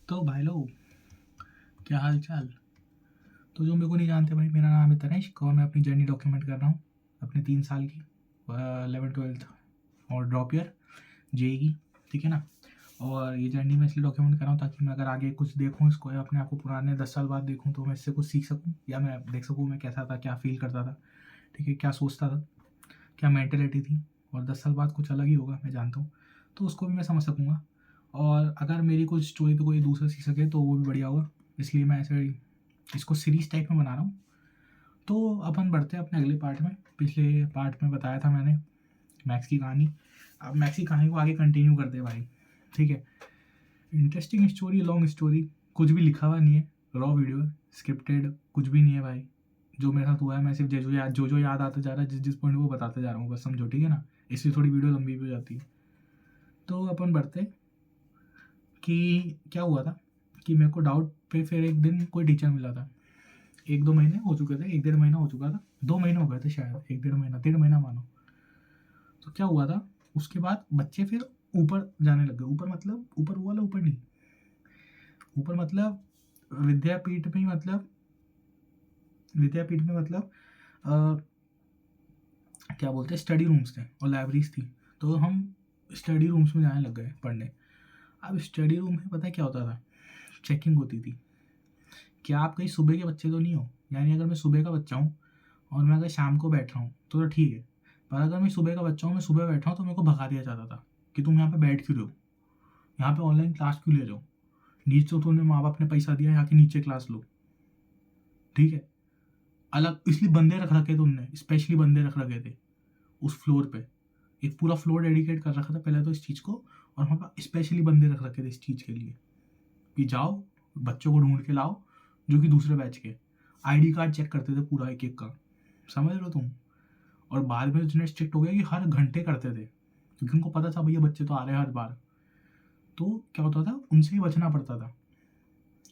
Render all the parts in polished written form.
तो भाई लोग, क्या हाल चाल। तो जो मेरे को नहीं जानते भाई, मेरा नाम है तनिष्क और मैं अपनी जर्नी डॉक्यूमेंट कर रहा हूँ अपने 3 साल की 11th 12th और ड्रॉप ईयर जेई की। ठीक है ना। और ये जर्नी मैं इसलिए डॉक्यूमेंट कर रहा हूँ ताकि मैं अगर आगे कुछ देखूँ इसको या अपने आप को पुराने 10 साल बाद देखूँ तो मैं इससे कुछ सीख सकूँ या मैं देख सकूँ मैं कैसा था, क्या फील करता था। ठीक है, क्या सोचता था, क्या मैंटेलिटी थी। और 10 साल बाद कुछ अलग ही होगा, मैं जानता हूँ। तो उसको भी मैं समझ सकूँगा। और अगर मेरी कुछ स्टोरी तो कोई दूसरा सीख सके तो वो भी बढ़िया होगा। इसलिए मैं ऐसे इसको सीरीज टाइप में बना रहा हूँ। तो अपन बढ़ते हैं अपने अगले पार्ट में। पिछले पार्ट में बताया था मैंने मैक्स की कहानी। अब मैक्स की कहानी को आगे कंटिन्यू करते हैं भाई। ठीक है। इंटरेस्टिंग स्टोरी, लॉन्ग स्टोरी, कुछ भी लिखा हुआ नहीं है, रॉ वीडियो है, स्क्रिप्टेड कुछ भी नहीं है भाई। जो मेरे साथ हुआ है मैं सिर्फ जो याद आता जा रहा है, जिस जिस पॉइंट वो बताते जा रहा हूँ, बस समझो। ठीक है ना। इसलिए थोड़ी वीडियो लंबी भी हो जाती है। तो अपन बढ़ते कि क्या हुआ था कि मेरे को डाउट पे फिर एक दिन कोई टीचर मिला था। 1-2 महीने हो चुके थे, 1-1.5 महीना हो चुका था, 2 महीने हो गए थे शायद, 1-1.5 महीना, 1.5 महीना मानो। तो क्या हुआ था, उसके बाद बच्चे फिर ऊपर जाने लग गए। ऊपर मतलब ऊपर वो वाला ऊपर नहीं, ऊपर मतलब विद्यापीठ में ही, मतलब विद्यापीठ में मतलब क्या बोलते हैं, स्टडी रूम्स थे और लाइब्रेरीज थी। तो हम स्टडी रूम्स में जाने लग गए पढ़ने। अब स्टडी रूम में पता है क्या होता था, चेकिंग होती थी। क्या आप कहीं सुबह के बच्चे तो नहीं हो? यानी अगर मैं सुबह का बच्चा हूँ और मैं अगर शाम को बैठ रहा हूँ तो ठीक है। पर अगर मैं सुबह का बच्चा हूँ, मैं सुबह बैठ रहा हूँ, तो मेरे को भगा दिया जाता था कि तुम यहाँ पे बैठ क्यों रहे हो, यहाँ पे ऑनलाइन क्लास क्यों ले रहे हो, नीचे तो तुमने माँ बाप ने पैसा दिया, यहाँ के नीचे क्लास लो। ठीक है। अलग इसलिए बंदे रख रखे थे उनने, स्पेशली बंदे रख रखे थे उस फ्लोर पे। एक पूरा फ्लोर डेडिकेट कर रखा था पहले तो इस चीज़ को, और वहाँ पर स्पेशली बंदे रख रखे थे इस चीज़ के लिए कि जाओ बच्चों को ढूंढ के लाओ जो कि दूसरे बैच के। आईडी कार्ड चेक करते थे पूरा एक एक का, समझ रहे हो तुम। और बाद में इतने स्ट्रिक्ट हो गया कि हर घंटे करते थे, क्योंकि उनको पता था भैया बच्चे तो आ रहे हैं हर बार। तो क्या होता था, उनसे ही बचना पड़ता था।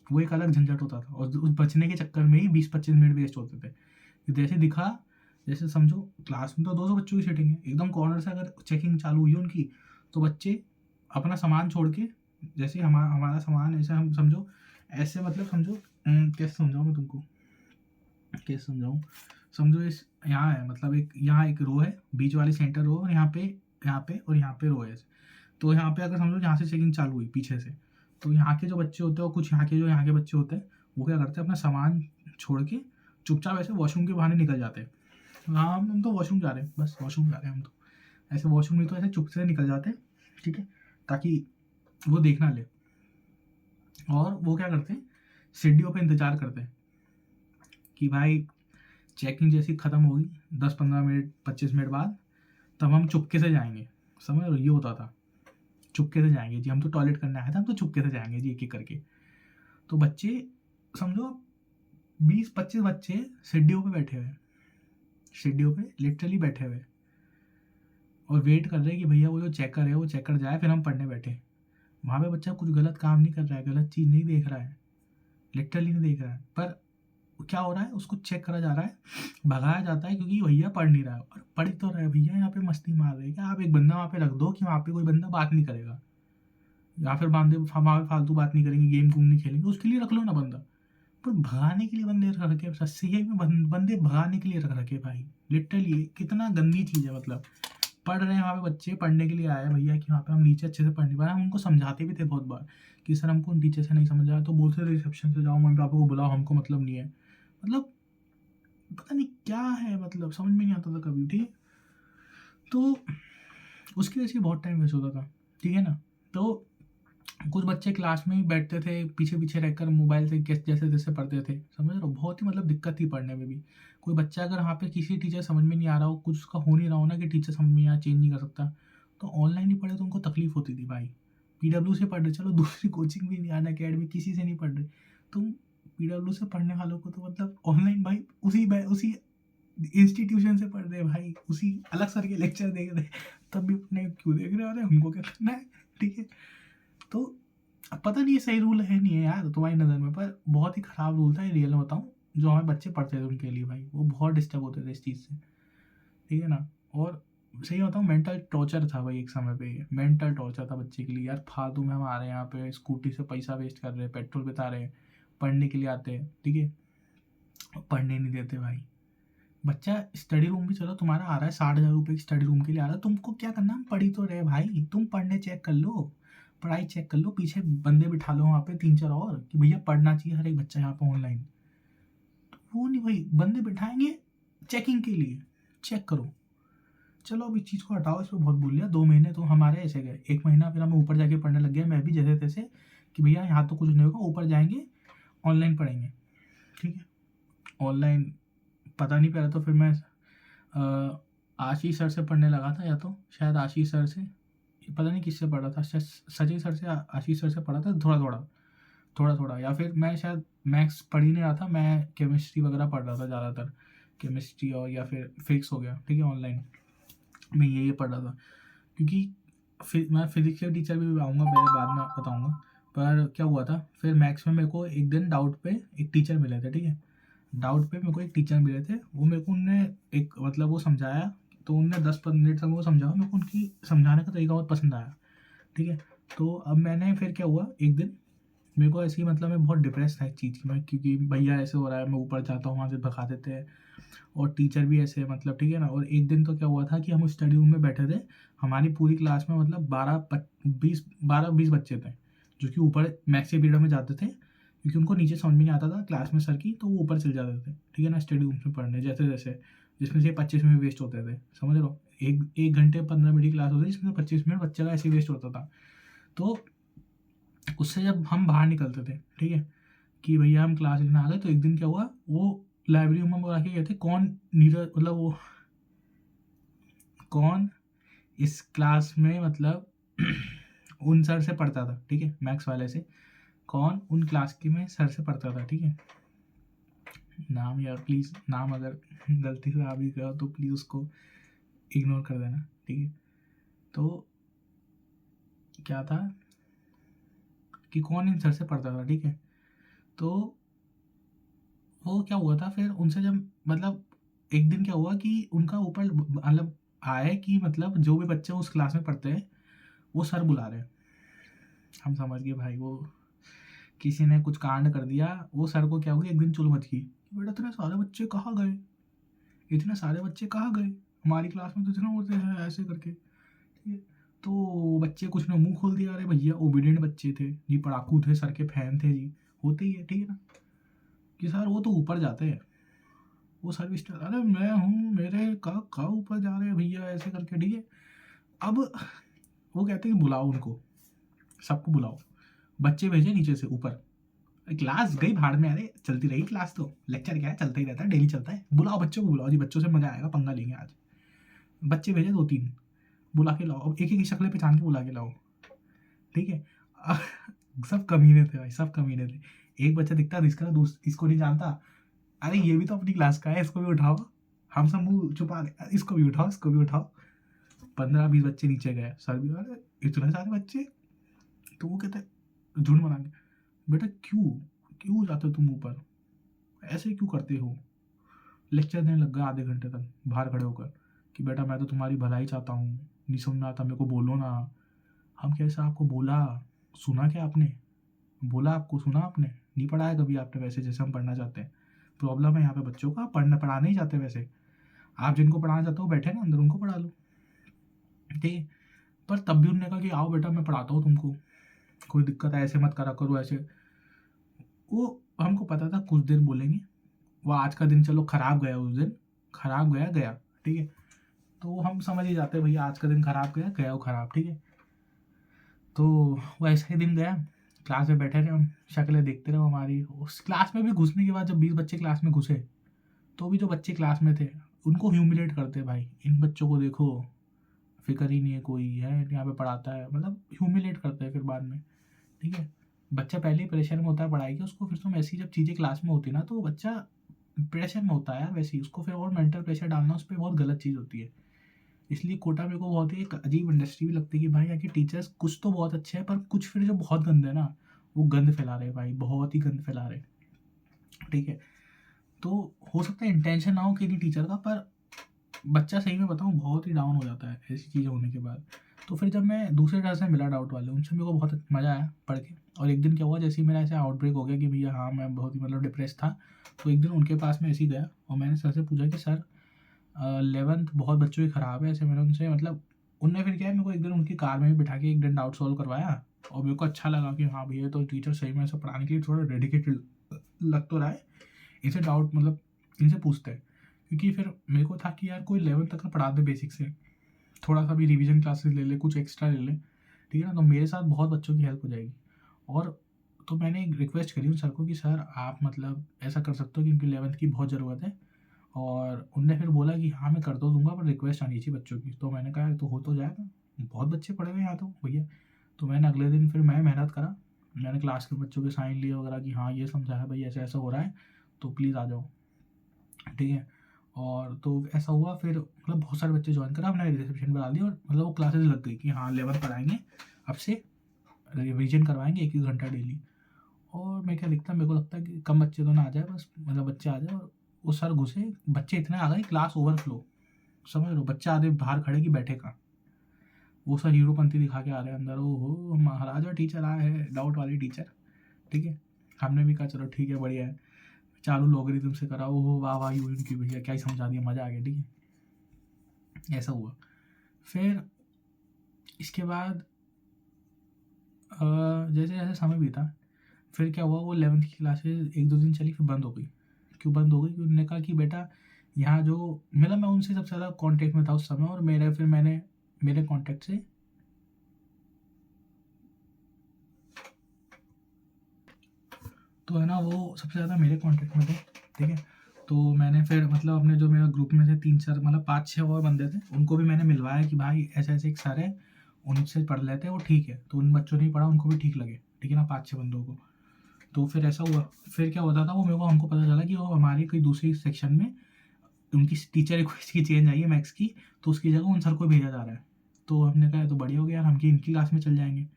वो एक अलग झंझट होता था, और उस बचने के चक्कर में ही 20-25 मिनट वेस्ट होते थे। जैसे दिखा, जैसे समझो क्लास में तो 200 बच्चों की सीटिंग है, एकदम कॉर्नर से अगर चेकिंग चालू हुई उनकी, तो बच्चे अपना सामान छोड़ के, जैसे हमारा सामान ऐसे हम समझो, ऐसे मतलब समझो, कैसे समझाऊँ मैं तुमको, कैसे समझाऊँ। समझो इस यहाँ है, मतलब एक यहाँ एक रो है, बीच वाली सेंटर रो, और यहाँ पे रो है। तो यहाँ पे अगर समझो यहाँ से चेकिंग चालू हुई पीछे से, तो यहाँ के जो बच्चे होते हैं और कुछ यहाँ के बच्चे होते हैं, वो क्या करते हैं, अपना सामान छोड़ के चुपचाप ऐसे वॉशरूम के बहाने निकल जाते हैं। हाँ, हम तो वॉशरूम जा रहे हैं, बस वॉशरूम जा रहे हैं हम तो, ऐसे वॉशरूम नहीं तो ऐसे चुप से निकल जाते हैं। ठीक है, ताकि वो देख ना ले। और वो क्या करते हैं, सीढ़ियों पे इंतजार करते हैं कि भाई चेकिंग जैसी ख़त्म होगी 10-15 मिनट 25 मिनट बाद, तब हम चुपके से जाएंगे। समझ लो, ये होता था। चुपके से जाएंगे जी, हम तो टॉयलेट करने आए थे, हम तो चुपके से जाएंगे जी, एक एक करके। तो बच्चे समझो 20-25 बच्चे सीढ़ियों पे बैठे हुए, सीढ़ियों पे लिटरली बैठे हुए, और वेट कर रहे हैं कि भैया वो जो चेकर है वो चेकर जाए, फिर हम पढ़ने बैठे। वहाँ पे बच्चा कुछ गलत काम नहीं कर रहा है, गलत चीज़ नहीं देख रहा है, लिटरली नहीं देख रहा है, पर क्या हो रहा है, उसको चेक करा जा रहा है, भगाया जाता है क्योंकि भैया पढ़ नहीं रहा है। और पढ़ तो रहा है भैया, यहाँ पे मस्ती मार रहे हैं क्या, आप एक बंदा वहाँ पे रख दो कि वहाँ पे कोई बंदा बात नहीं करेगा, या फिर वहाँ पे फालतू बात नहीं करेंगे, गेम कूम नहीं खेलेंगे, उसके लिए रख लो ना बंदा। पर भगाने के लिए बंदे रख रखे, सस्सी है में बंदे भगाने के लिए रख रखे भाई। लिटरली कितना गंदी चीज़ है। मतलब पढ़ रहे हैं वहाँ पे बच्चे, पढ़ने के लिए आए हैं भैया कि वहाँ पे हम नीचे अच्छे से पढ़ नहीं पाए। हम उनको समझाते भी थे बहुत बार कि सर हमको टीचर से नहीं समझ आया, तो बोलते थे रिसेप्शन से जाओ मम्मी पापा को बुलाओ, हमको मतलब नहीं है। मतलब पता नहीं क्या है, मतलब समझ में नहीं आता था कभी। ठीक है, तो उसकी वजह से बहुत टाइम वेस्ट होता था। ठीक है ना। तो कुछ बच्चे क्लास में ही बैठते थे, पीछे पीछे रहकर मोबाइल से जैसे जैसे पढ़ते थे, समझ रहे हो। बहुत ही मतलब दिक्कत थी पढ़ने में भी। कोई बच्चा अगर वहाँ पे किसी टीचर समझ में नहीं आ रहा हो, कुछ उसका हो नहीं रहा हो ना कि टीचर समझ में यहाँ चेंज नहीं कर सकता, तो ऑनलाइन ही पढ़े तो उनको तकलीफ होती थी भाई। पीडब्ल्यू से पढ़ रहे, चलो दूसरी कोचिंग भी नहीं, आना अकेडमी किसी से नहीं पढ़ रहे, तुम पीडब्ल्यू से पढ़ने वालों को तो मतलब ऑनलाइन भाई उसी इंस्टीट्यूशन से पढ़ रहे भाई, उसी अलग सर के लेक्चर देख रहे, तब भी अपने क्यों देख रहे हो, अरे हमको क्या करना है। ठीक है। तो अब पता नहीं ये सही रूल है नहीं है यार तुम्हारी नज़र में, पर बहुत ही ख़राब रूल था ये, रियल में बताऊँ। जो हमारे बच्चे पढ़ते थे उनके लिए भाई, वो बहुत डिस्टर्ब होते थे इस चीज़ से। ठीक है ना। और सही बताऊँ, मेंटल टॉर्चर था भाई। एक समय पे मेंटल टॉर्चर था बच्चे के लिए यार। फालतू में हम आ रहे हैं यहाँ पे, स्कूटी से पैसा वेस्ट कर रहे हैं, पेट्रोल बिता रहे हैं, पढ़ने के लिए आते हैं, ठीक है, पढ़ने नहीं देते भाई। बच्चा स्टडी रूम भी, चलो तुम्हारा आ रहा है 60,000 रुपये की स्टडी रूम के लिए आ रहा है, तुमको क्या करना, हम पढ़ी तो रहे भाई, तुम पढ़ने चेक कर लो, पढ़ाई चेक कर लो, पीछे बंदे बिठा लो वहाँ पे 3-4 और कि भैया पढ़ना चाहिए हर एक बच्चा यहाँ पे ऑनलाइन। तो वो नहीं भाई, बंदे बिठाएंगे चेकिंग के लिए, चेक करो। चलो अब इस चीज़ को हटाओ, इस पर बहुत बोल लिया। 2 महीने तो हमारे ऐसे गए, 1 महीना फिर हमें ऊपर जाके पढ़ने लग गया, मैं भी जैसे तैसे कि भैया यहाँ तो कुछ नहीं होगा, ऊपर जाएंगे ऑनलाइन पढ़ेंगे, ठीक है। ऑनलाइन पता नहीं पड़ा, तो फिर मैं आशीष सर से पढ़ने लगा था, या तो शायद आशीष सर से, पता नहीं किससे पढ़ा था, शायद सचिन सर से, आशीष सर से पढ़ा था थोड़ा थोड़ा, या फिर मैं शायद मैथ्स पढ़ ही नहीं रहा था, मैं केमिस्ट्री वगैरह पढ़ रहा था ज़्यादातर, केमिस्ट्री और या फिर फिजिक्स हो गया, ठीक है, ऑनलाइन मैं ये पढ़ रहा था। क्योंकि फिर मैं फिजिक्स के टीचर भी आऊँगा, मेरे बाद में बताऊँगा। पर क्या हुआ था फिर मैथ्स में, मेरे को एक दिन डाउट पे एक टीचर मिले थे, ठीक है, डाउट पे मेरे को एक टीचर मिले थे, वो मेरे को उनने एक मतलब वो समझाया, तो उनने 10-15 मिनट तक वो समझाया, मेरे को उनकी समझाने का तरीका बहुत पसंद आया, ठीक है। तो अब मैंने फिर क्या हुआ, एक दिन मेरे को ऐसे ही मतलब मैं बहुत डिप्रेस था इस चीज़ की, मैं क्योंकि भैया ऐसे हो रहा है, मैं ऊपर जाता हूँ वहाँ से भगा देते हैं, और टीचर भी ऐसे मतलब, ठीक है ना। और एक दिन तो क्या हुआ था कि हम स्टडी रूम में बैठे थे, हमारी पूरी क्लास में मतलब 12-20 बच्चे थे, जो कि ऊपर मैथ्स के पीरियड में जाते थे, क्योंकि उनको नीचे समझ में नहीं आता था क्लास में सर की, तो वो ऊपर चले जाते थे, ठीक है ना, स्टडी रूम में पढ़ने, जैसे जैसे जिसमें से 25 मिनट वेस्ट होते थे, समझ लो, एक घंटे 15 मिनट की क्लास होती है, जिसमें 25 मिनट बच्चे का ऐसे वेस्ट होता था। तो उससे जब हम बाहर निकलते थे, ठीक है, कि भैया हम क्लास लेने आ गए, तो एक दिन क्या हुआ, वो लाइब्रेरी में बुला के गए थे, कौन नीरज मतलब वो कौन इस क्लास में मतलब उन सर से पढ़ता था, ठीक है, मैथ्स वाले से, कौन उन क्लास के में सर से पढ़ता था, ठीक है। नाम यार प्लीज़, नाम अगर गलती से आ भी गया तो प्लीज़ उसको इग्नोर कर देना, ठीक है। तो क्या था कि कौन इन सर से पढ़ता था, ठीक है। तो वो क्या हुआ था फिर उनसे, जब मतलब एक दिन क्या हुआ कि उनका ऊपर मतलब आए कि मतलब जो भी बच्चे उस क्लास में पढ़ते हैं वो सर बुला रहे हैं। हम समझ गए भाई, वो किसी ने कुछ कांड कर दिया। वो सर को क्या हुआ, एक दिन चुल मच गई, बेटा इतने सारे बच्चे कहाँ गए, इतने सारे बच्चे कहाँ गए, हमारी क्लास में तो इतना होते हैं, ऐसे करके, ठीक है। तो बच्चे कुछ ने मुंह खोल दिया, अरे भैया ओबीडियंट बच्चे थे जी, पढ़ाकू थे, सर के फैन थे जी, होते ही है, ठीक है ना, कि सर वो तो ऊपर जाते हैं, वो सर्विस, अरे मैं हूँ, मेरे का ऊपर जा रहे हैं भैया, ऐसे करके, ठीक है। अब वो कहते हैं कि बुलाओ उनको, सबको बुलाओ, बच्चे भेजे नीचे से ऊपर, क्लास गई भाड़ में, अरे चलती रही क्लास, तो लेक्चर क्या है, चलता ही रहता है, डेली चलता है, बुलाओ बच्चों को, बुलाओ जी, बच्चों से मजा आएगा, पंगा लेंगे आज। बच्चे भेजे 2-3, बुला के लाओ, अब एक एक की शक्लें पहचान के बुला के लाओ, ठीक है। सब कमीने थे भाई, सब कमीने थे। एक बच्चा दिखता है, इसका इसको नहीं जानता, अरे ये भी तो अपनी क्लास का है, इसको भी उठाओ, हम सब मुंह छुपा के, इसको भी उठाओ, इसको भी उठाओ। 15-20 बच्चे नीचे गए, सर भी, अरे इतने सारे बच्चे, तो वो कहते झुंड बना के, बेटा क्यों क्यों जाते हो तुम ऊपर, ऐसे क्यों करते हो। लेक्चर देने लग गया आधे घंटे तक बाहर खड़े होकर, कि बेटा मैं तो तुम्हारी भलाई चाहता हूँ, नहीं समझ में आता मेरे को, बोलो ना। हम कैसे आपको बोला, सुना क्या आपने, बोला आपको, सुना आपने, नहीं पढ़ाया कभी आपने वैसे जैसे हम पढ़ना चाहते हैं। प्रॉब्लम है यहाँ पे बच्चों का, पढ़ाने ही चाहते वैसे, आप जिनको पढ़ाना चाहते हो बैठे ना अंदर, उनको पढ़ा लो, ठीक है। पर तब भी उन्होंने कहा कि आओ बेटा मैं पढ़ाता हूँ तुमको, कोई दिक्कत है, ऐसे मत करा करो ऐसे। वो हमको पता था कुछ देर बोलेंगे, वो आज का दिन चलो खराब गया, उस दिन खराब गया गया, ठीक है। तो हम समझ ही जाते हैं भैया आज का दिन खराब गया गया वो खराब, ठीक है। तो वो ऐसा ही दिन गया, क्लास में बैठे रहे हम, शक्लें देखते रहे हमारी। उस क्लास में भी घुसने के बाद जब 20 बच्चे क्लास में घुसे, तो भी जो बच्चे क्लास में थे उनको ह्यूमिलेट करते, भाई इन बच्चों को देखो, फिक्र ही नहीं है, कोई है यहाँ पे पढ़ाता है, मतलब ह्यूमिलेट करते हैं फिर बाद में, ठीक है। बच्चा पहले ही प्रेशर में होता है पढ़ाई के, उसको फिर तुम ऐसी जब चीज़ें क्लास में होती है ना, तो बच्चा प्रेशर में होता है यार, वैसे ही उसको फिर और मेंटल प्रेशर डालना उस पर बहुत गलत चीज़ होती है। इसलिए कोटा मेरे को बहुत ही एक अजीब इंडस्ट्री भी लगती है, कि भाई यहाँ के टीचर्स कुछ तो बहुत अच्छे हैं, पर कुछ फिर जो बहुत गंदे हैं ना, वो गंद फैला रहे हैं भाई, बहुत ही गंद फैला रहे हैं, ठीक है। तो हो सकता है इंटेंशन ना हो किसी टीचर का, पर बच्चा सही में बताऊँ बहुत ही डाउन हो जाता है ऐसी चीज़ें होने के बाद। तो फिर जब मैं दूसरे डर से मिला डाउट वाले, उनसे मेरे को बहुत मज़ा आया पढ़ के। और एक दिन क्या हुआ, जैसे ही मेरा ऐसे आउटब्रेक हो गया कि भैया हाँ, मैं बहुत ही मतलब डिप्रेस था, तो एक दिन उनके पास में ऐसे ही गया और मैंने सर से पूछा कि सर 11th बहुत बच्चों की ख़राब है। ऐसे मैंने उनसे मतलब उनने फिर क्या है, मेरे को एक दिन उनकी कार में ही बिठा के एक दिन डाउट सॉल्व करवाया और मेरे को अच्छा लगा कि हाँ भैया, तो टीचर सही में ऐसा पढ़ाने के लिए थोड़ा डेडिकेटेड लग तो रहा है। इनसे डाउट मतलब इनसे पूछते हैं, क्योंकि फिर मेरे को था कि यार कोई 11th तक का पढ़ा दे बेसिक से, थोड़ा सा भी रिवीजन क्लासेस ले ले, कुछ एक्स्ट्रा ले ले, ठीक है ना, तो मेरे साथ बहुत बच्चों की हेल्प हो जाएगी। और तो मैंने एक रिक्वेस्ट करी उन सर को कि सर आप मतलब ऐसा कर सकते हो कि इनकी 11th की बहुत ज़रूरत है। और उनने फिर बोला कि हाँ मैं कर तो दूंगा, पर रिक्वेस्ट आनी चाहिए बच्चों की। तो मैंने कहा यार तो हो तो जाएगा, बहुत बच्चे पढ़े हुए यहाँ तो भैया। तो मैंने अगले दिन फिर मैं मेहनत करा, मैंने क्लास के बच्चों के साइन लिए वगैरह कि हाँ ये समझाया भाई, ऐसा ऐसा हो रहा है, तो प्लीज़ आ जाओ, ठीक है। और तो ऐसा हुआ, फिर मतलब बहुत सारे बच्चे ज्वाइन करा, हमने रिसेप्शन पर डाल दिया और मतलब वो क्लासेस लग गई कि हाँ 11th पढ़ाएंगे, अब से रिवीजन करवाएंगे 1-1 घंटा डेली। और मैं क्या लिखता, मेरे को लगता है कि कम बच्चे तो ना आ जाए, बस मतलब बच्चे आ जाए। और वो सर घुसे, बच्चे इतने आ गए, क्लास ओवरफ्लो, समझ रहे हो, बच्चे आधे बाहर खड़े कि बैठे का। वो सर हीरोपंती दिखा के आ रहे हैं अंदर, ओ हो महाराजा टीचर आया है, डाउट वाली टीचर, ठीक है। हमने भी कहा चलो ठीक है बढ़िया है, चालू लॉगरिथम से करा, ओ हो वाह वाह यू इनकी भैया क्या ही समझा दिया, मज़ा आ गया, ठीक है। ऐसा हुआ। फिर इसके बाद जैसे जैसे समय बीता, फिर क्या हुआ, वो 11th की क्लासेस 1-2 दिन चली, फिर बंद हो गई। क्यों बंद हो गई, क्योंकि उन्होंने कहा कि बेटा यहाँ जो मतलब मैं उनसे सबसे ज़्यादा कांटेक्ट में था उस समय, और मैंने मेरे कांटेक्ट से तो है ना, वो सबसे ज़्यादा मेरे कांटेक्ट में थे, ठीक है। तो मैंने फिर मतलब अपने जो मेरा ग्रुप में से 3-4 मतलब 5-6 और बंदे थे, उनको भी मैंने मिलवाया कि भाई ऐसे ऐसे एक सर है, उनसे पढ़ लेते हैं, वो ठीक है। तो उन बच्चों ने ही पढ़ा, उनको भी ठीक लगे, ठीक है ना, 5-6 बंदों को। तो फिर ऐसा हुआ, फिर क्या होता था, वो मेरे को हमको पता चला कि वो हमारी कोई दूसरी सेक्शन में उनकी टीचर कोई इसकी चेंज आई है मैथ्स की, तो उसकी जगह उन सर को भेजा जा रहा है। तो हमने कहा तो बढ़िया हो गया यार, हम इनकी क्लास में चल जाएंगे।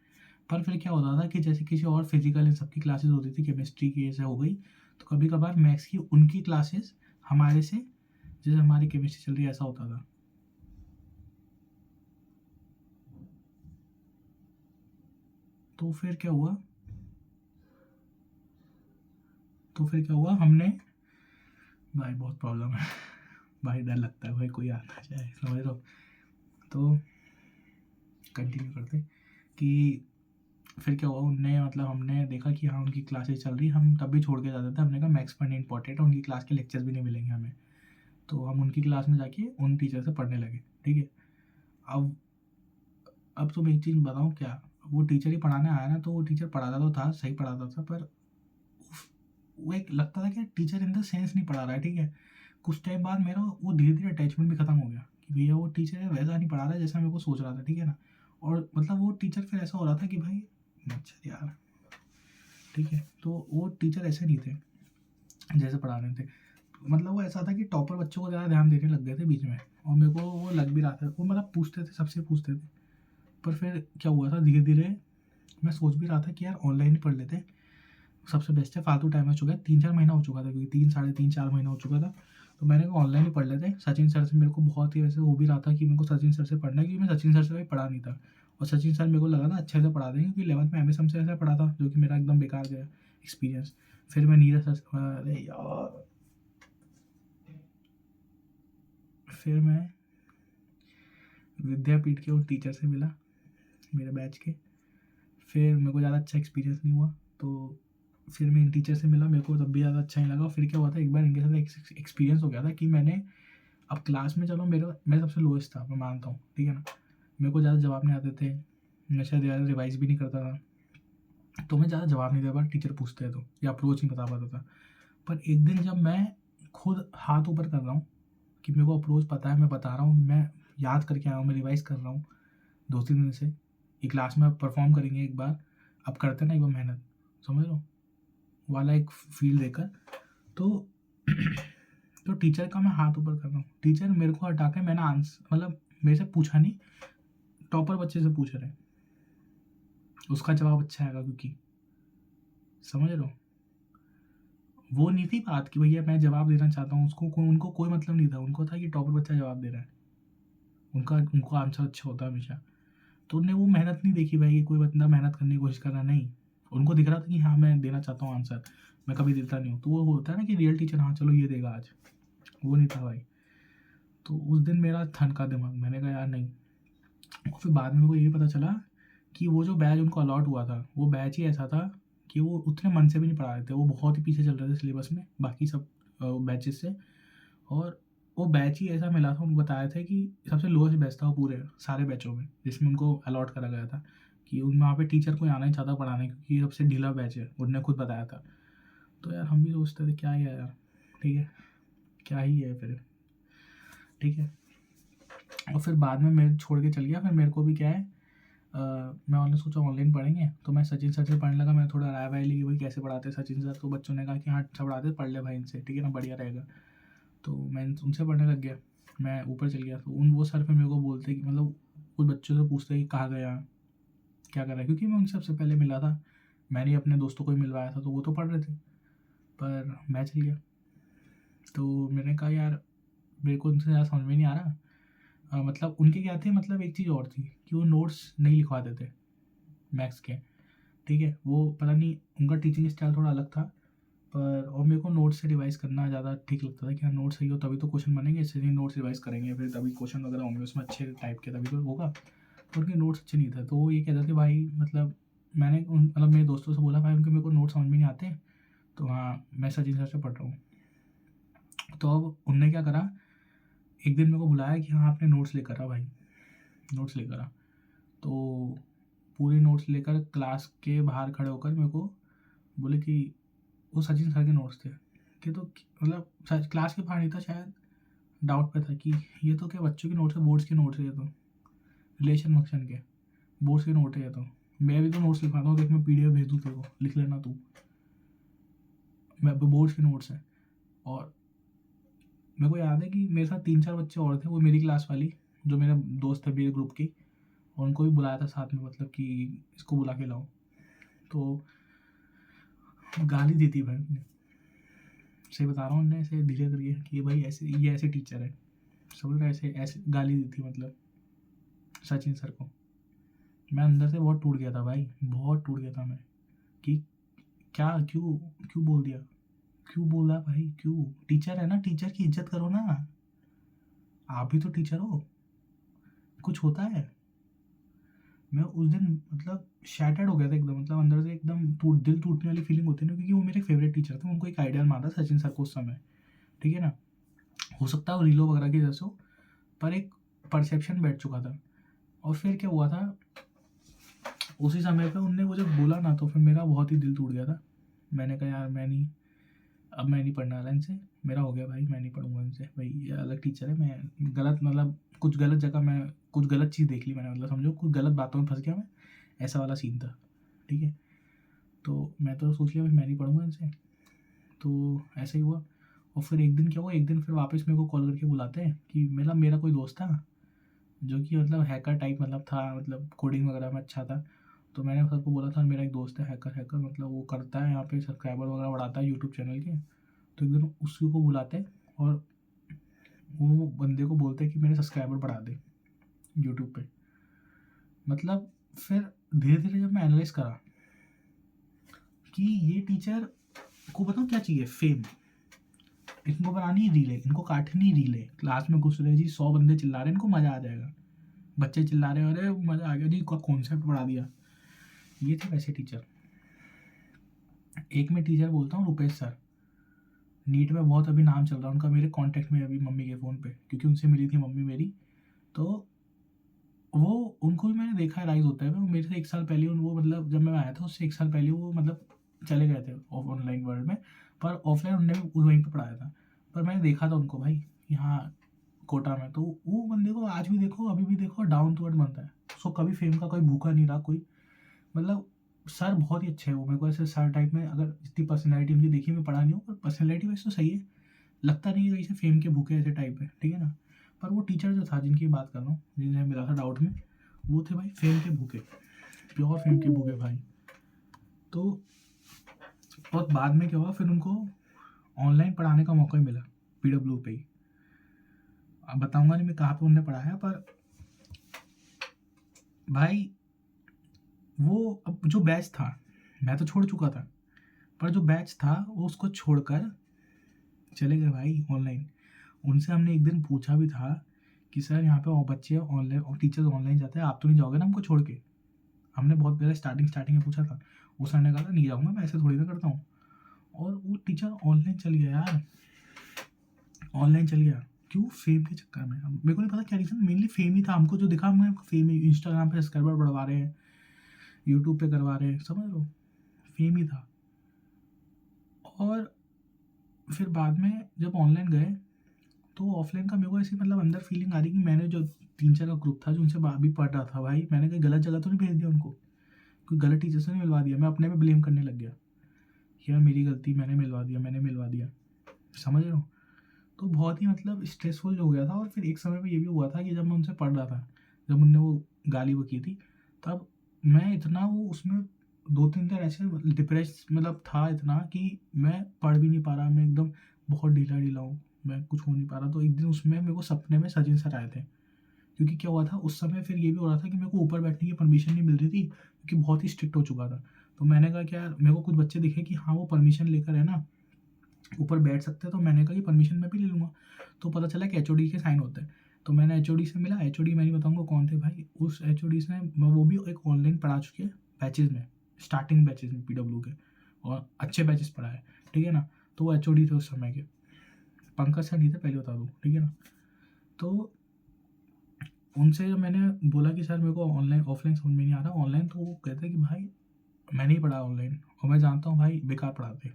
पर फिर क्या होता था कि जैसे किसी और फिजिकल इन सबकी क्लासेस होती थी, केमिस्ट्री की ऐसे हो गई, तो कभी कभार मैथ्स की उनकी क्लासेस हमारे से, जैसे हमारी केमिस्ट्री चल रही है ऐसा होता था। तो फिर क्या हुआ, हमने, भाई बहुत प्रॉब्लम है भाई डर लगता है भाई कोई आता जाए, समझ लो। तो कंटिन्यू करते कि फिर क्या हुआ, उनने मतलब हमने देखा कि हाँ उनकी क्लासेस चल रही, हम तब भी छोड़ के जाते थे, हमने कहा मैथ्स पढ़नी इंपॉर्टेंट है, उनकी क्लास के लेक्चर्स भी नहीं मिलेंगे हमें। तो हम उनकी क्लास में जाके उन टीचर से पढ़ने लगे, ठीक है। अब अब तुम एक चीज़ बताऊँ क्या, वो टीचर ही पढ़ाने आया ना, तो वो टीचर पढ़ाता तो था, सही पढ़ाता था, पर वो एक लगता था कि टीचर इन द सेंस नहीं पढ़ा रहा है, ठीक है। कुछ टाइम बाद मेरा वो धीरे धीरे अटैचमेंट भी खत्म हो गया कि भैया वो टीचर वैसा नहीं पढ़ा रहा है जैसा मेरे को सोच रहा था, ठीक है ना। और मतलब वो टीचर फिर ऐसा हो रहा था कि भाई अच्छा यार, ठीक है, तो वो टीचर ऐसे नहीं थे जैसे पढ़ा रहे थे। मतलब वो ऐसा था कि टॉपर बच्चों को ज़्यादा ध्यान देने लग गए थे बीच में, और मेरे को वो लग भी रहा था, वो मतलब पूछते थे, सबसे पूछते थे। पर फिर क्या हुआ था, धीरे धीरे मैं सोच भी रहा था कि यार ऑनलाइन ही पढ़ लेते, सबसे बेस्ट है, फालतू टाइम हो चुका है, 3-4 महीना हो चुका था, क्योंकि 3 साढ़े 3 4 महीना हो चुका था। तो मैंने कहा ऑनलाइन ही पढ़ लेते हैं। सचिन सर से मेरे को बहुत ही वैसे हो भी रहा था कि मेरे को सचिन सर से पढ़ना है, क्योंकि मैं सचिन सर से कभी पढ़ा नहीं था, और सचिन सर मेरे को लगा था अच्छे से पढ़ा देंगे, क्योंकि 11th में एमएस हमसे ऐसा पढ़ा था, जो कि मेरा एकदम बेकार गया एक्सपीरियंस। फिर मैं नीरज सर, अरे यार, फिर मैं विद्यापीठ के उन टीचर से मिला, मेरे बैच के। फिर मेरे को ज़्यादा अच्छा एक्सपीरियंस नहीं हुआ, तो फिर मैं इन टीचर से मिला, मेरे को तब भी ज़्यादा अच्छा नहीं लगा। फिर क्या हुआ था, एक बार इनके साथ एक्सपीरियंस हो गया था कि मैंने अब क्लास में, चलो मैं सबसे लोएस्ट था, मैं मानता हूँ, ठीक है ना, मेरे को ज़्यादा जवाब नहीं आते थे, मैं शायद ज़्यादा रिवाइज भी नहीं करता था, तो मैं ज़्यादा जवाब नहीं दे पाता, टीचर पूछते तो, या अप्रोच नहीं बता पाता था। पर एक दिन जब मैं खुद हाथ ऊपर कर रहा हूँ कि मेरे को अप्रोच पता है, मैं बता रहा हूँ, मैं याद करके आया हूँ, मैं रिवाइज़ कर रहा हूँ 2-3 दिन से, कि क्लास में अब परफॉर्म करेंगे एक बार, अब करते ना एक बार मेहनत, समझ लो, वाला एक फील देकर। तो तो टीचर का मैं हाथ ऊपर कर रहा हूँ, टीचर मेरे को हटा के, मैंने आंसर मतलब मेरे से पूछा नहीं, टॉपर बच्चे से पूछ रहे हैं, उसका जवाब अच्छा आएगा क्योंकि, समझ रहे हो, वो नहीं थी बात कि भैया मैं जवाब देना चाहता हूँ, उनको कोई मतलब नहीं था, उनको था कि टॉपर बच्चा जवाब दे रहा है, उनको आंसर अच्छा होता है हमेशा। तो उनने वो मेहनत नहीं देखी भाई कि कोई बंदा मेहनत करने की कोशिश कर रहा, नहीं, उनको दिख रहा था कि हाँ मैं देना चाहता हूँ आंसर, मैं कभी देता नहीं हूँ। तो वो होता है ना कि रियल टीचर, हाँ चलो ये देगा आज, वो नहीं था भाई। तो उस दिन मेरा ठनका दिमाग, मैंने कहा यार नहीं। और फिर बाद में मेरे को ये भी पता चला कि वो जो बैच उनको अलॉट हुआ था, वो बैच ही ऐसा था कि वो उतने मन से भी नहीं पढ़ा रहे थे, वो बहुत ही पीछे चल रहे थे सिलेबस में बाकी सब बैचेस से। और वो बैच ही ऐसा मिला था, उनको बताया था कि सबसे लोएस्ट बैच था वो पूरे सारे बैचों में, जिसमें उनको अलॉट करा गया था कि उन वहाँ पे टीचर कोई आना ही चाहता पढ़ाने, क्योंकि ये सबसे ढीला बैच है, उनने खुद बताया था। तो यार हम भी सोचते थे क्या ही है यार, ठीक है, क्या ही है फिर, ठीक है। और फिर बाद में मैं छोड़ के चल गया, फिर मेरे को भी क्या है, मैं ऑनलाइन सोचा ऑनलाइन पढ़ेंगे, तो मैं सचिन सर से पढ़ने लगा। मैं थोड़ा राय वाय ली कि भाई कैसे पढ़ाते हैं सचिन सर, तो बच्चों ने कहा कि हाँ अच्छा पढ़ाते, पढ़ ले भाई इनसे, ठीक है ना, बढ़िया रहेगा। तो मैं उनसे पढ़ने लग गया, मैं ऊपर चल गया। तो वो सर फिर मेरे को बोलते कि मतलब कुछ बच्चों से पूछते कि कहाँ गया, क्या कर रहा है, क्योंकि मैं उनसे सबसे पहले मिला था, मैंने अपने दोस्तों को ही मिलवाया था, तो वो तो पढ़ रहे थे, पर मैं चल गया। तो मैंने कहा यार मेरे को उनसे ज़्यादा समझ में नहीं आ रहा। मतलब उनके क्या थे, मतलब एक चीज़ और थी कि वो नोट्स नहीं लिखवाते थे मैथ्स के, ठीक है, वो पता नहीं उनका टीचिंग स्टाइल थोड़ा अलग था। पर और मेरे को नोट्स से रिवाइज़ करना ज़्यादा ठीक लगता था कि हाँ नोट्स सही हो तभी तो क्वेश्चन बनेंगे, इससे नहीं नोट्स रिवाइज़ करेंगे फिर तभी क्वेश्चन वगैरह होंगे उसमें अच्छे टाइप के, तभी तो होगा। तो उनके नोट्स अच्छे नहीं थे, तो वो ये कहते थे भाई, मतलब मतलब मेरे दोस्तों से बोला भाई उनके मेरे को नोट्स समझ में नहीं आते, तो हाँ मैं सचिन सर से पढ़ रहा हूँ। तो अब उनने क्या करा, एक दिन मेरे को बुलाया कि हाँ आपने नोट्स लेकर आ भाई, नोट्स लेकर आ। तो पूरी नोट्स लेकर क्लास के बाहर खड़े होकर मेरे को बोले कि वो सचिन सर के नोट्स थे, कि तो मतलब क्लास के बाहर नहीं था शायद, डाउट पे था कि ये तो क्या बच्चों के नोट्स है, बोर्ड्स के नोट्स है ये तो, रिलेशन वक्शन के बोर्ड्स के नोट है ये तो, मैं भी तो नोट्स लिखवाता हूँ, देख मैं PDF भेज दूँ तेरे को, लिख लेना तू, मैं बोर्ड्स के नोट्स हैं। और मेरे को याद है कि मेरे साथ 3-4 बच्चे और थे, वो मेरी क्लास वाली जो मेरे दोस्त थे मेरे ग्रुप की, और उनको भी बुलाया था साथ में, मतलब कि इसको बुला के लाओ। तो गाली दी थी भाई उन्होंने, सही बता रहा हूँ, उन्होंने ऐसे धीरे करके कि भाई ऐसे ये ऐसे टीचर है, समझ रहे, ऐसे ऐसे गाली दी थी मतलब सचिन सर को। मैं अंदर से बहुत टूट गया था भाई, बहुत टूट गया था मैं, कि क्या, क्यों क्यों बोल दिया, क्यों बोला भाई, क्यों, टीचर है ना, टीचर की इज्जत करो ना, आप भी तो टीचर हो, कुछ होता है। मैं उस दिन मतलब शैटर्ड हो गया था एकदम, मतलब अंदर से एकदम दिल टूटने वाली फीलिंग होती है ना, क्योंकि वो मेरे फेवरेट टीचर थे, उनको एक आइडियल माना था सचिन सर को उस समय, ठीक है ना। हो सकता है वो रीलो वगैरह की जैसे हो, पर एक परसेप्शन बैठ चुका था। और फिर क्या हुआ था, उसी समय पे उनने वो जब बोला ना, तो फिर मेरा बहुत ही दिल टूट गया था। मैंने कहा यार मैं नहीं, अब मैं नहीं पढ़ने वाला इनसे, मेरा हो गया भाई, मैं नहीं पढ़ूंगा इनसे भाई, ये अलग टीचर है, मैं गलत मतलब कुछ गलत जगह मैं कुछ गलत चीज़ देख ली मैंने, मतलब समझो कुछ गलत बातों में फंस गया मैं, ऐसा वाला सीन था, ठीक है। तो मैं तो सोच लिया भाई मैं नहीं पढ़ूंगा इनसे, तो ऐसा ही हुआ। और फिर एक दिन क्या हुआ, एक दिन फिर वापस मेरे को कॉल करके बुलाते हैं कि मेरा कोई दोस्त था जो कि मतलब हैकर टाइप मतलब था, मतलब कोडिंग वगैरह में अच्छा था। तो मैंने सर को बोला था मेरा एक दोस्त है हैकर हैकर, मतलब वो करता है यहाँ पे सब्सक्राइबर वगैरह बढ़ाता है यूट्यूब चैनल के। तो एक दिन उसी को बुलाते हैं और वो बंदे को बोलते हैं कि मेरे सब्सक्राइबर बढ़ा दे यूट्यूब पे। मतलब फिर धीरे धीरे जब मैं एनालाइज करा कि ये टीचर को बताऊँ क्या चाहिए, फेम, इनको बनानी रीलें, इनको काटनी रीलें, क्लास में घुस रहे जी 100 बंदे चिल्ला रहे हैं, इनको मज़ा आ जाएगा, बच्चे चिल्ला रहे हैं अरे मज़ा आ गया जी, कॉन्सेप्ट बढ़ा दिया। ये थे वैसे टीचर। एक मैं टीचर बोलता हूँ रुपेश सर, नीट में बहुत अभी नाम चल रहा है उनका, मेरे कांटेक्ट में अभी मम्मी के फ़ोन पे, क्योंकि उनसे मिली थी मम्मी मेरी। तो वो उनको भी मैंने देखा है राइज़ होता है, वो मेरे से 1 साल पहले वो मतलब जब मैं आया था उससे 1 साल पहले वो मतलब चले गए थे ऑनलाइन वर्ल्ड में, पर ऑफलाइन उन्होंने भी वहीं पे पढ़ाया था। पर मैंने देखा था उनको भाई यहाँ कोटा में, तो वो बंदे को आज भी देखो अभी भी देखो डाउन टू अर्थ बनता है, उसको कभी फेम का कोई भूखा नहीं रहा कोई, मतलब सर बहुत ही अच्छे हैं वो, मेरे को ऐसे सर टाइप में, अगर इतनी पर्सनैलिटी उनकी देखी, मैं पढ़ा नहीं हूँ पर पर्सनैलिटी वैसे तो सही है, लगता नहीं है जैसे फेम के भूखे ऐसे टाइप है, ठीक है ना। पर वो टीचर जो था जिनकी बात कर रहा हूँ, जिन्हें मिला था डाउट में, वो थे भाई फेम के भूखे, प्योर फेम के भूखे भाई। तो और बाद में क्या हुआ फिर उनको ऑनलाइन पढ़ाने का मौका ही मिला पीडब्ल्यू पे ही। अब बताऊंगा नहीं मैं कहाँ पे उन्होंने पढ़ाया, पर भाई वो अब जो बैच था, मैं तो छोड़ चुका था, पर जो बैच था वो उसको छोड़कर चले गए भाई ऑनलाइन। उनसे हमने एक दिन पूछा भी था कि सर यहाँ पे और बच्चे ऑनलाइन और टीचर्स ऑनलाइन जाते हैं, आप तो नहीं जाओगे ना हमको छोड़ के? हमने बहुत पहले स्टार्टिंग में पूछा था। उस सर ने कहा था नहीं जाऊँगा मैं, ऐसे थोड़ी ना करता हूँ। और वो टीचर ऑनलाइन चल गया यार, ऑनलाइन चल गया। क्यों? फेम के चक्कर में। अब मेरे को नहीं पता क्या रीज़न, मेनली फेम ही था। हमको जो दिखा हमें फेम ही, इंस्टाग्राम पे सब्सक्राइबर बढ़वा रहे हैं, यूट्यूब पे करवा रहे हैं, समझ लो फेम ही था। और फिर बाद में जब ऑनलाइन गए तो ऑफलाइन का मेरे को ऐसी मतलब अंदर फीलिंग आ रही कि मैंने जो 3-4 का ग्रुप था जो उनसे भी पढ़ रहा था भाई, मैंने कहीं गलत जगह तो नहीं भेज दिया उनको, कोई गलत टीचर से नहीं मिलवा दिया। मैं अपने में ब्लेम करने लग गया कि यार मेरी गलती, मैंने मिलवा दिया, समझ रहे हो? तो बहुत ही मतलब स्ट्रेसफुल हो गया था। और फिर एक समय पे ये भी हुआ था कि जब मैं उनसे पढ़ रहा था, जब उनने वो गाली वो की थी, तब मैं इतना वो उसमें 2-3 दिन ऐसे डिप्रेस मतलब था इतना कि मैं पढ़ भी नहीं पा रहा, मैं एकदम बहुत ढीला हूँ, मैं कुछ हो नहीं पा रहा। तो एक दिन उसमें मेरे को सपने में सचिन सर आए थे। क्योंकि क्या हुआ था उस समय, फिर ये भी हो रहा था कि मेरे को ऊपर बैठने की परमिशन नहीं मिल रही थी क्योंकि बहुत ही स्ट्रिक्ट हो चुका था। तो मैंने कहा कि यार मेरे को कुछ बच्चे दिखे कि हाँ वो परमिशन लेकर है ना ऊपर बैठ सकते हैं, तो मैंने कहा कि परमिशन मैं भी ले लूँगा। तो पता चला कि एचओडी के साइन होते हैं। तो मैंने एचओडी से मिला। एचओडी मैं नहीं बताऊँगा कौन थे भाई। उस एचओडी से वो भी एक ऑनलाइन पढ़ा चुके हैं बैचेज़ में, स्टार्टिंग बैचेज़ में पीडब्ल्यू के, और अच्छे बैचेज़ पढ़ाए, ठीक है ना? तो वो एचओडी थे उस समय के, पंकज सर नहीं थे, पहले बता दूँ, ठीक है ना? तो उनसे जब मैंने बोला कि सर मेरे को ऑनलाइन ऑफलाइन समझ में नहीं आ रहा, ऑनलाइन, तो वो कहते कि भाई मैंने ही पढ़ा ऑनलाइन और मैं जानता हूँ भाई बेकार पढ़ाते।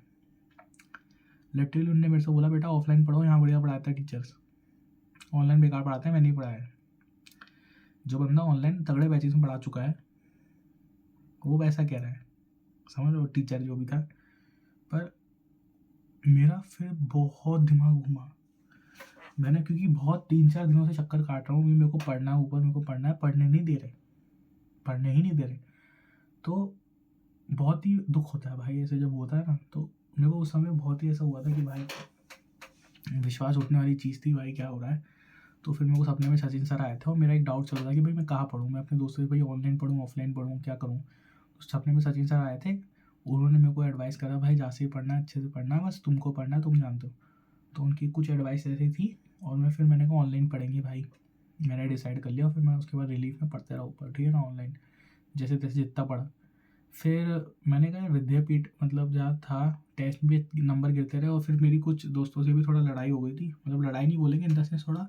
लिटरली उन्होंने मेरे से बोला बेटा ऑफलाइन पढ़ो, यहाँ बढ़िया पढ़ाता है टीचर्स, ऑनलाइन बेकार पढ़ाते हैं, मैंने नहीं पढ़ाया है। जो बंदा ऑनलाइन तगड़े बैचेस में पढ़ा चुका है वो वैसा कह रहा है, समझ लो टीचर जो भी था। पर मेरा फिर बहुत दिमाग घुमा मैंने, क्योंकि बहुत 3-4 दिनों से चक्कर काट रहा हूँ, मेरे को पढ़ना है ऊपर, मेरे को पढ़ना है, पढ़ने नहीं दे रहे, पढ़ने ही नहीं दे रहे। तो बहुत ही दुख होता है भाई ऐसे जब होता है ना। तो मेरे को उस समय बहुत ही ऐसा हुआ था कि भाई विश्वास उठने वाली चीज़ थी भाई, क्या हो रहा है। तो फिर मेरे को सपने में सचिन सर आए थे और मेरा एक डाउट चल रहा था कि भाई मैं कहाँ पढ़ूँ, मैं अपने दोस्तों से भाई ऑनलाइन पढ़ूँ ऑफलाइन पढ़ूँ क्या करूँ। तो सपने में सचिन सर आए थे, उन्होंने मेरे को एडवाइस करा भाई जहाँ से पढ़ना है अच्छे से पढ़ना है, बस तुमको पढ़ना है, तुम जानते हो। तो उनकी कुछ एडवाइस ऐसी थी और मैंने कहा ऑनलाइन पढ़ेंगे भाई, मैंने डिसाइड कर लिया। और फिर मैं उसके बाद रिलीफ में पढ़ते रहा ऊपर, ठीक है ना, ऑनलाइन जैसे तैसे जितना पढ़ा। फिर मैंने कहा विद्यापीठ मतलब जहाँ था, टेस्ट में भी नंबर गिरते रहे और फिर मेरी कुछ दोस्तों से भी थोड़ा लड़ाई हो गई थी, मतलब लड़ाई नहीं बोलेंगे, इन द सेंस थोड़ा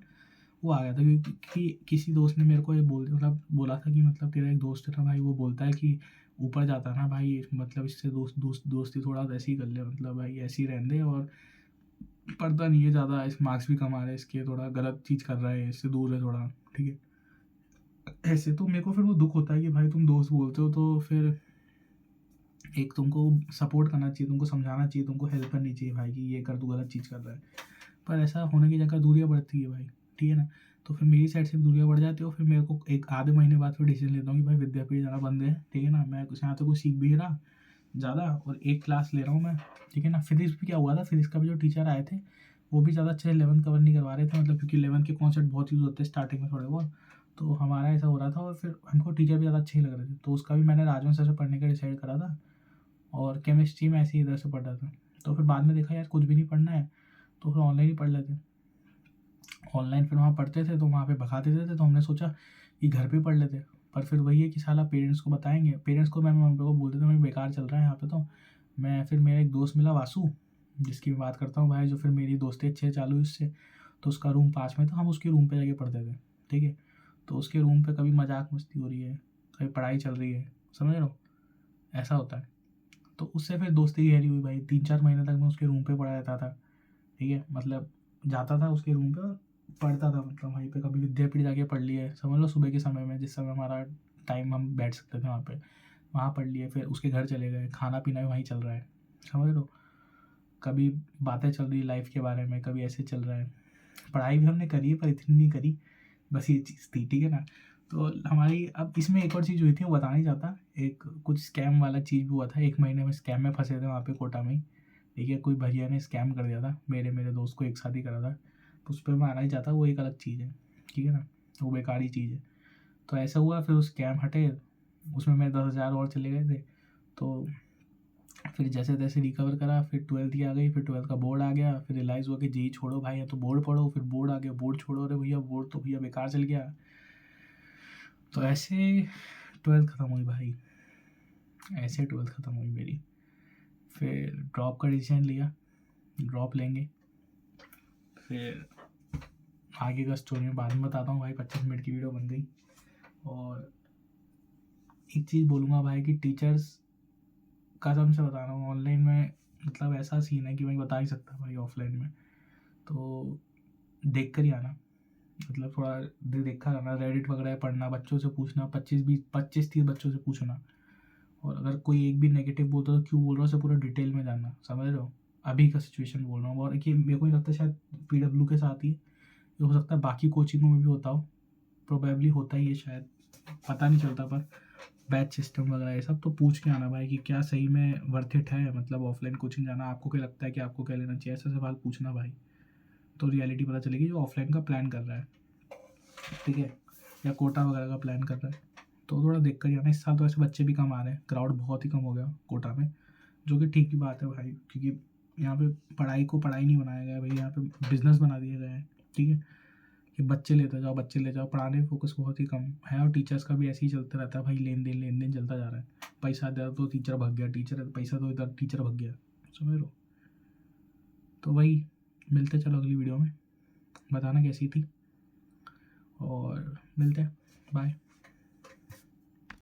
वो आ गया था क्योंकि किसी दोस्त ने मेरे को ये बोला था कि मतलब तेरा एक दोस्त है ना भाई, वो बोलता है कि ऊपर जाता ना भाई, मतलब इससे दोस्ती थोड़ा वैसी ही कर ले, मतलब भाई ऐसे ही रहने दे, और पढ़ता नहीं है ज़्यादा, इस मार्क्स भी कम आ रहे हैं इसके, थोड़ा गलत चीज़ कर रहा है, इससे दूर है थोड़ा, ठीक है ऐसे। तो मेरे को फिर वो दुख होता है कि भाई तुम दोस्त बोलते हो तो फिर एक तुमको सपोर्ट करना चाहिए, तुमको समझाना चाहिए, तुमको हेल्प करनी चाहिए भाई कि ये कर, तू गलत चीज़ कर रहा है। पर ऐसा होने की जगह दूरियाँ बढ़ती है भाई, ठीक है ना? तो फिर मेरी साइड से भी दूरियाँ बढ़ जाती है और फिर मेरे को एक आधे महीने बाद फिर डिसीजन लेता हूँ कि भाई विद्यापीठ जाना बंद है, ठीक है ना? मैं कुछ यहाँ तो कुछ सीख भी नहीं रहा ज़्यादा, और एक क्लास ले रहा हूँ मैं, ठीक है ना? फिजिक्स भी क्या हुआ था, फिजिक्स का भी जो टीचर आए थे वो भी ज़्यादा अच्छे से 11th कवर नहीं करवा रहे थे, मतलब क्योंकि 11th के कॉन्सेप्ट बहुत यूज़ होते हैं स्टार्टिंग में थोड़े बहुत, तो हमारा ऐसा हो रहा था। और फिर हमको टीचर भी ज़्यादा अच्छे ही लग रहे थे, तो उसका भी मैंने राजवन सर से पढ़ने का डिसाइड करा था। और केमिस्ट्री में ऐसे ही इधर से पढ़ रहा था। तो फिर बाद में देखा यार कुछ भी नहीं पढ़ना है, तो फिर ऑनलाइन ही पढ़ लेते। ऑनलाइन फिर वहाँ पढ़ते थे तो वहाँ पे भगा देते थे, तो हमने सोचा कि घर पे पढ़ लेते। पर फिर वही है कि साला पेरेंट्स को बताएंगे, पेरेंट्स को मैं मम्मी पापा को बोलते थे मैं बेकार चल रहा है यहाँ पे। तो मैं फिर मेरा एक दोस्त मिला वासु, जिसकी मैं बात करता हूँ भाई, जो फिर मेरी दोस्ती अच्छे से चालू इससे। तो उसका रूम पास में था, हम उसके रूम पे जाके पढ़ते थे, ठीक है? तो उसके रूम पे कभी मजाक मस्ती हो रही है, कभी पढ़ाई चल रही है, समझ रहे हो, ऐसा होता है। तो उससे फिर दोस्ती गहरी हुई भाई, 3-4 महीने तक मैं उसके रूम पे पढ़ा रहता था, ठीक है? मतलब जाता था उसके रूम पे और पढ़ता था, मतलब वहीं पे कभी विद्यापीठ जाके पढ़ लिए, समझ लो सुबह के समय में जिस समय हमारा टाइम हम बैठ सकते थे वहाँ पे, वहाँ पढ़ लिए। फिर उसके घर चले गए, खाना पीना भी वहीं चल रहा है, समझ लो। कभी बातें चल रही है लाइफ के बारे में, कभी ऐसे चल रहा है। पढ़ाई भी हमने करी है पर इतनी नहीं करी, बस ये चीज़ थी, ठीक है ना? तो हमारी अब इसमें एक और चीज़ हुई थी, वो बताना नहीं चाहता। एक कुछ स्कैम वाला चीज़ भी हुआ था, 1 महीने में स्कैम में फंसे थे वहाँ पे कोटा में ही, देखिए कोई भैया ने स्कैम कर दिया था, मेरे दोस्त को एक साथ ही करा था, तो उस पर मैं आना ही चाहता, वो एक अलग चीज़ है, ठीक है ना, वो बेकार ही चीज़ है। तो ऐसा हुआ, फिर उस स्कैम हटे, उसमें मेरे 10,000 और चले गए थे। तो फिर जैसे तैसे रिकवर करा, फिर 12th की आ गई, फिर 12th का बोर्ड आ गया, फिर रियलाइज़ हुआ कि जी छोड़ो भाई, या तो बोर्ड पढ़ो, फिर बोर्ड आ गया, बोर्ड छोड़ो, अरे भैया बोर्ड तो भैया बेकार चल गया। तो ऐसे 12th ख़त्म हुई भाई, ऐसे 12th ख़त्म हुई मेरी। फिर ड्रॉप का डिसीजन लिया, ड्रॉप लेंगे। फिर आगे का स्टोरी में बाद में बताता हूँ भाई, 25 मिनट की वीडियो बन गई। और एक चीज़ बोलूँगा भाई कि टीचर्स, कसम से बता रहा हूँ, ऑनलाइन में मतलब ऐसा सीन है कि मैं बता ही सकता भाई, ऑफलाइन में तो देख कर ही आना, मतलब थोड़ा देखा करना, रेडिट वगैरह पढ़ना, बच्चों से पूछना, 25-30 बच्चों से पूछना, और अगर कोई एक भी नेगेटिव बोलता तो क्यों बोल रहा है, उसे पूरा डिटेल में जानना, समझ रहे हो। अभी का सिचुएशन बोल रहा हूँ, और कि मेरे को नहीं लगता शायद PW के साथ ही, ये हो सकता है बाकी कोचिंगों में भी होता हो, प्रोबेबली होता ही है शायद, पता नहीं चलता, पर बैच सिस्टम वगैरह ये सब तो पूछ के आना भाई कि क्या सही में वर्थ इट है, मतलब ऑफलाइन कोचिंग जाना, आपको क्या लगता है कि आपको क्या लेना चाहिए, ऐसे सवाल पूछना भाई, तो रियलिटी पता चलेगी जो ऑफलाइन का प्लान कर रहा है, ठीक है, या कोटा वगैरह का प्लान कर रहा है, तो थोड़ा देख कर ही आना। इस साल तो ऐसे बच्चे भी कम आ रहे हैं, क्राउड बहुत ही कम हो गया कोटा में, जो कि ठीक की बात है भाई, क्योंकि यहाँ पे पढ़ाई को पढ़ाई नहीं बनाया गया भाई, यहाँ पे बिजनेस बना दिया गया है, ठीक है, कि बच्चे लेते जाओ, बच्चे ले जाओ, पढ़ाने में फोकस बहुत ही कम है, और टीचर्स का भी ऐसे ही चलता रहता है भाई, लेन देन चलता जा रहा है, पैसा दे तो टीचर भाग गया, टीचर पैसा दो इधर टीचर भाग गया, समझ लो। तो वही, मिलते चलो अगली वीडियो में, बताना कैसी थी, और मिलते हैं, बाय।